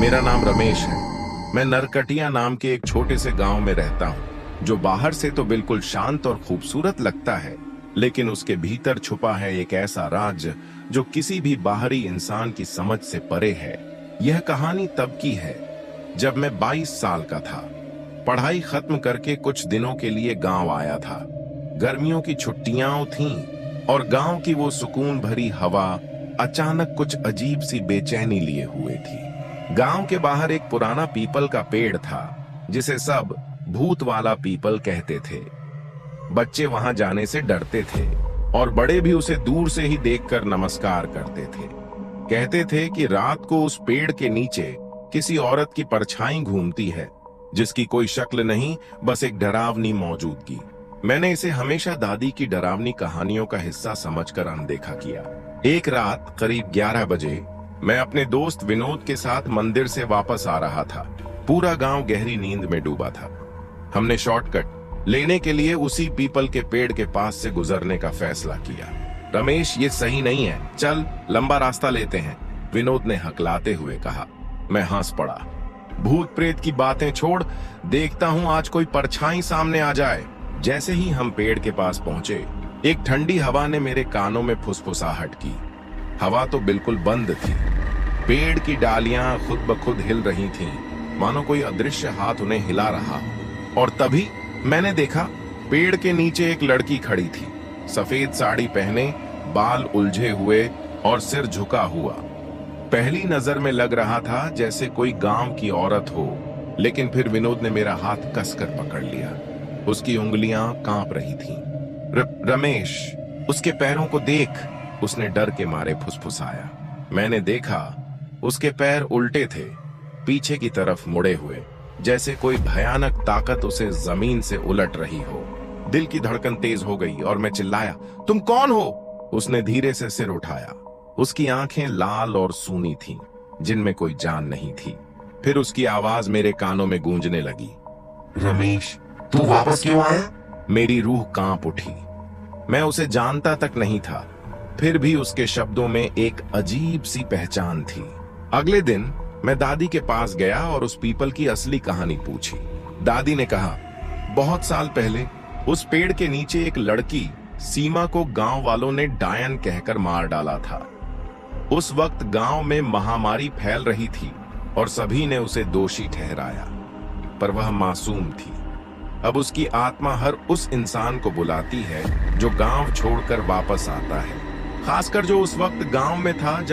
मेरा नाम रमेश है। मैं नरकटिया नाम के एक छोटे से गांव में रहता हूँ, जो बाहर से तो बिल्कुल शांत और खूबसूरत लगता है, लेकिन उसके भीतर छुपा है एक ऐसा राज जो किसी भी बाहरी इंसान की समझ से परे है। यह कहानी तब की है जब मैं 22 साल का था। पढ़ाई खत्म करके कुछ दिनों के लिए गांव आया था। गर्मियों की छुट्टियां थीं और गांव की वो सुकून भरी हवा अचानक कुछ अजीब सी बेचैनी लिए हुए थी। गांव के बाहर एक पुराना पीपल का पेड़ था, जिसे सब भूत वाला पीपल कहते थे। बच्चे वहां जाने से डरते थे और बड़े भी उसे दूर से ही देखकर नमस्कार करते थे। कहते थे कि रात को उस पेड़ के नीचे किसी औरत की परछाई घूमती है, जिसकी कोई शक्ल नहीं, बस एक डरावनी मौजूदगी। मैंने इसे हमेशा दादी की डरावनी कहानियों का हिस्सा समझकर अनदेखा किया। एक रात करीब 11 बजे मैं अपने दोस्त विनोद के साथ मंदिर से वापस आ रहा था। पूरा गांव गहरी नींद में डूबा था। हमने शॉर्टकट लेने के लिए उसी पीपल के पेड़ के पास से गुजरने का फैसला किया। रमेश, ये सही नहीं है, चल लंबा रास्ता लेते हैं, विनोद ने हकलाते हुए कहा। मैं हंस पड़ा। भूत प्रेत की बातें छोड़, देखता हूं आज कोई परछाई सामने आ जाए। जैसे ही हम पेड़ के पास पहुंचे, एक ठंडी हवा ने मेरे कानों में फुसफुसाहट की। हवा तो बिल्कुल बंद थी। पेड़ की डालियां खुद ब खुद हिल रही थीं, मानो कोई अदृश्य हाथ उन्हें हिला रहा। और तभी मैंने देखा, पेड़ के नीचे एक लड़की खड़ी थी, सफेद साड़ी पहने, बाल उलझे हुए और सिर झुका हुआ। पहली नजर में लग रहा था जैसे कोई गांव की औरत हो, लेकिन फिर विनोद ने मेरा हाथ कसकर पकड़ लिया। उसकी उंगलियां कांप रही थीं। रमेश, उसके पैरों को देख, उसने डर के मारे फुसफुसाया। मैंने देखा, उसके पैर उल्टे थे, पीछे की तरफ मुड़े हुए, जैसे कोई भयानक ताकत उसे जमीन से उलट रही हो। दिल की धड़कन तेज हो गई और मैं चिल्लाया, तुम कौन हो? उसने धीरे से सिर उठाया। उसकी आंखें लाल और सूनी थीं, जिनमें कोई जान नहीं थी। फिर उसकी आवाज मेरे कानों में गूंजने लगी, रमेश, तू वापस क्यों आया? मेरी रूह कांप उठी। मैं उसे जानता तक नहीं था, फिर भी उसके शब्दों में एक अजीब सी पहचान थी। अगले दिन मैं दादी के पास गया और उस पीपल की असली कहानी पूछी। दादी ने कहा, बहुत साल पहले उस पेड़ के नीचे एक लड़की सीमा को गांव वालों ने डायन कहकर मार डाला था। उस वक्त गांव में महामारी फैल रही थी और सभी ने उसे दोषी ठहराया, पर वह मासूम थी। अब उसकी आत्मा हर उस इंसान को बुलाती है जो गांव छोड़कर वापस आता है, खासकर जो उस वक्त गांव में था।